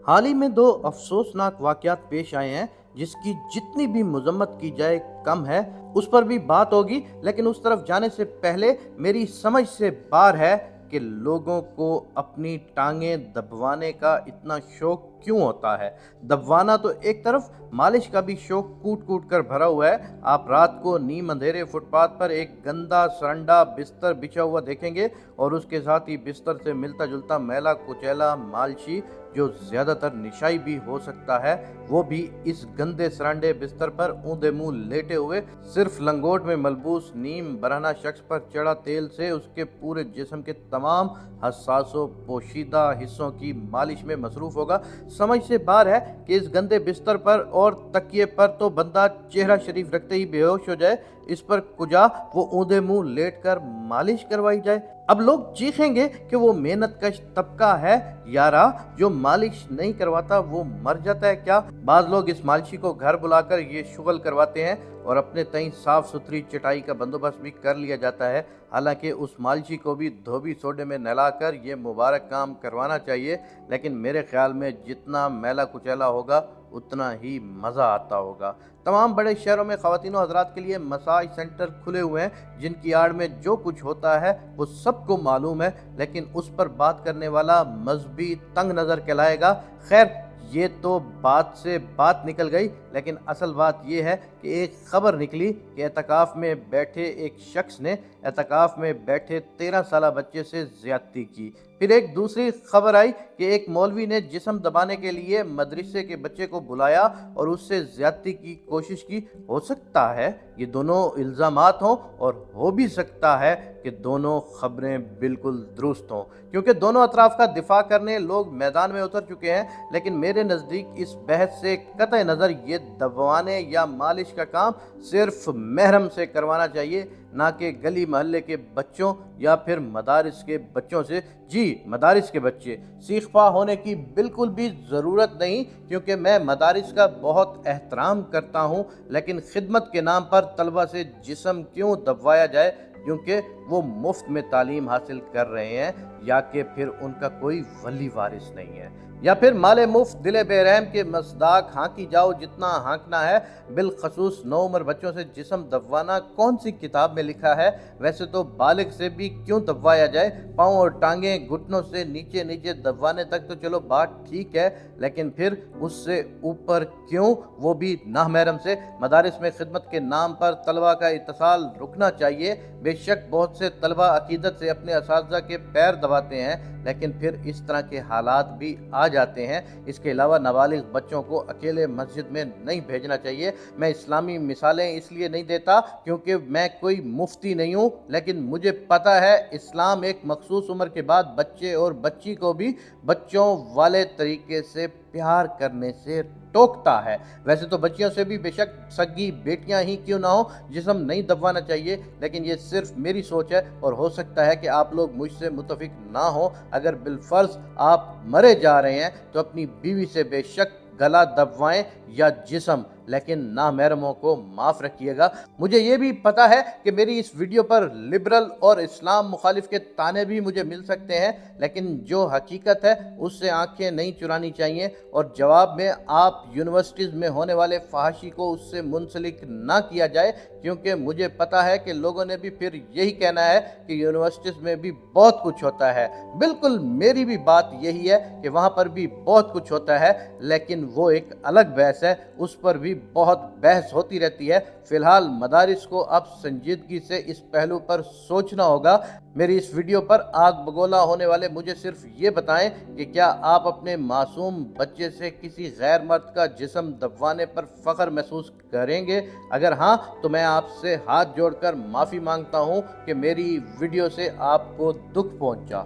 حال ही में दो अफसोसनाक वाकयात पेश आए हैं जिसकी जितनी भी मजम्मत की जाए कम है। उस पर भी बात होगी, लेकिन उस तरफ जाने से पहले मेरी समझ से बाहर है कि लोगों को अपनी टांगें दबवाने का इतना शौक क्यों होता है। दबवाना तो एक तरफ, मालिश का भी शौक कूट कूट कर भरा हुआ है। आप रात को नीम अंधेरे फुटपाथ पर एक गंदा सरंडा बिस्तर बिछा हुआ देखेंगे और उसके साथ ही बिस्तर से मिलता जुलता मैला कुचैला मालशी, जो ज्यादातर निशाई भी हो सकता है, वो भी इस गंदे सरांडे बिस्तर पर ऊंधे मुंह लेटे हुए सिर्फ लंगोट में मलबूस नीम बरहना शख्स पर चढ़ा तेल से उसके पूरे जिस्म के तमाम हसासों पोशीदा हिस्सों की मालिश में मसरूफ होगा। समझ से बाहर है कि इस गंदे बिस्तर पर और तकिए पर तो बंदा चेहरा शरीफ रखते ही बेहोश हो जाए, इस पर कुजा वो ऊंधे मुंह लेट कर मालिश करवाई जाए। अब लोग चीखेंगे कि वो मेहनत कश तबका है यारा, जो मालिश नहीं करवाता वो मर जाता है क्या। बाज लोग इस मालिशी को घर बुलाकर ये शुगल करवाते हैं और अपने तई साफ सुथरी चटाई का बंदोबस्त भी कर लिया जाता है। हालांकि उस मालिशी को भी धोबी सोडे में नहलाकर ये मुबारक काम करवाना चाहिए, लेकिन मेरे ख्याल में जितना मैला कुचैला होगा उतना ही मज़ा आता होगा। तमाम बड़े शहरों में ख़वातीन हज़रात के लिए मसाज सेंटर खुले हुए हैं जिनकी आड़ में जो कुछ होता है वो सबको मालूम है, लेकिन उस पर बात करने वाला मजहबी तंग नज़र कहलाएगा। खैर, ये तो बात से बात निकल गई, लेकिन असल बात ये है कि एक खबर निकली कि एतकाफ़ में बैठे एक शख्स ने एतकाफ़ में बैठे 13 साला बच्चे से ज़्यादती की। फिर एक दूसरी खबर आई कि एक मौलवी ने जिस्म दबाने के लिए मदरसे के बच्चे को बुलाया और उससे ज़्यादती की कोशिश की। हो सकता है ये दोनों इल्ज़ामात हों और हो भी सकता है कि दोनों खबरें बिल्कुल दुरुस्त हों, क्योंकि दोनों अतराफ़ का दिफा करने लोग मैदान में उतर चुके हैं। लेकिन मेरे नज़दीक इस बहस से कतई नज़र ये दबवाने या मालिश का काम सिर्फ महरम से करवाना चाहिए, ना कि गली महल्ले के बच्चों या फिर मदारिस के बच्चों से। जी, मदारिस के बच्चे सीखपा होने की बिल्कुल भी ज़रूरत नहीं, क्योंकि मैं मदारिस का बहुत एहतराम करता हूँ, लेकिन खिदमत के नाम पर तलबा से जिस्म क्यों दबवाया जाए, क्योंकि वो मुफ्त में तालीम हासिल कर रहे हैं या कि फिर उनका कोई वली वारिस नहीं है, या फिर माले मुफ्त दिले बेरहम के मसदाक हाँकी जाओ जितना हाँकना है। बिलखसूस नौ उम्र बच्चों से जिस्म दबवाना कौन सी किताब में लिखा है। वैसे तो बालिग से भी क्यों दबवाया जाए, पाँव और टांगें घुटनों से नीचे नीचे दबवाने तक तो चलो बात ठीक है, लेकिन फिर उससे ऊपर क्यों, वो भी नामहरम से। मदारिस में खिदमत के नाम पर तलबा का इत्तिसाल रुकना चाहिए। बेशक बहुत से तलबा अकीदत से अपने असातिज़ा के पैर दबाते हैं, लेकिन फिर इस तरह के हालात भी आ जाते हैं। इसके अलावा नाबालिग बच्चों को अकेले मस्जिद में नहीं भेजना चाहिए। मैं इस्लामी मिसालें इसलिए नहीं देता क्योंकि मैं कोई मुफ्ती नहीं हूँ, लेकिन मुझे पता है इस्लाम एक मखसूस उम्र के बाद बच्चे और बच्ची को भी बच्चों वाले तरीके से प्यार करने से टोकता है। वैसे तो बच्चियों से भी बेशक सगी बेटियां ही क्यों ना हो जिस्म नहीं दबवाना चाहिए, लेकिन ये सिर्फ मेरी सोच है और हो सकता है कि आप लोग मुझसे मुतफिक ना हो। अगर बिलफर्ज आप मरे जा रहे हैं तो अपनी बीवी से बेशक गला दबवाएं या जिस्म, लेकिन नामहरमों को माफ़ रखिएगा। मुझे ये भी पता है कि मेरी इस वीडियो पर लिबरल और इस्लाम मुखालिफ के ताने भी मुझे मिल सकते हैं, लेकिन जो हकीकत है उससे आंखें नहीं चुरानी चाहिए और जवाब में आप यूनिवर्सिटीज़ में होने वाले फहाशी को उससे मुंसलिक ना किया जाए, क्योंकि मुझे पता है कि लोगों ने भी फिर यही कहना है कि यूनिवर्सिटीज़ में भी बहुत कुछ होता है। बिल्कुल मेरी भी बात यही है कि वहाँ पर भी बहुत कुछ होता है, लेकिन वो एक अलग बहस है, उस पर भी बहुत बहस होती रहती है। फिलहाल मदारिस को अब संजीदगी से इस पहलू पर सोचना होगा। मेरी इस वीडियो पर आग बगोला होने वाले मुझे सिर्फ ये बताएं कि क्या आप अपने मासूम बच्चे से किसी गैर मर्द का जिस्म दबवाने पर फख्र महसूस करेंगे। अगर हाँ, तो मैं आपसे हाथ जोड़कर माफ़ी मांगता हूँ कि मेरी वीडियो से आपको दुख पहुँचा।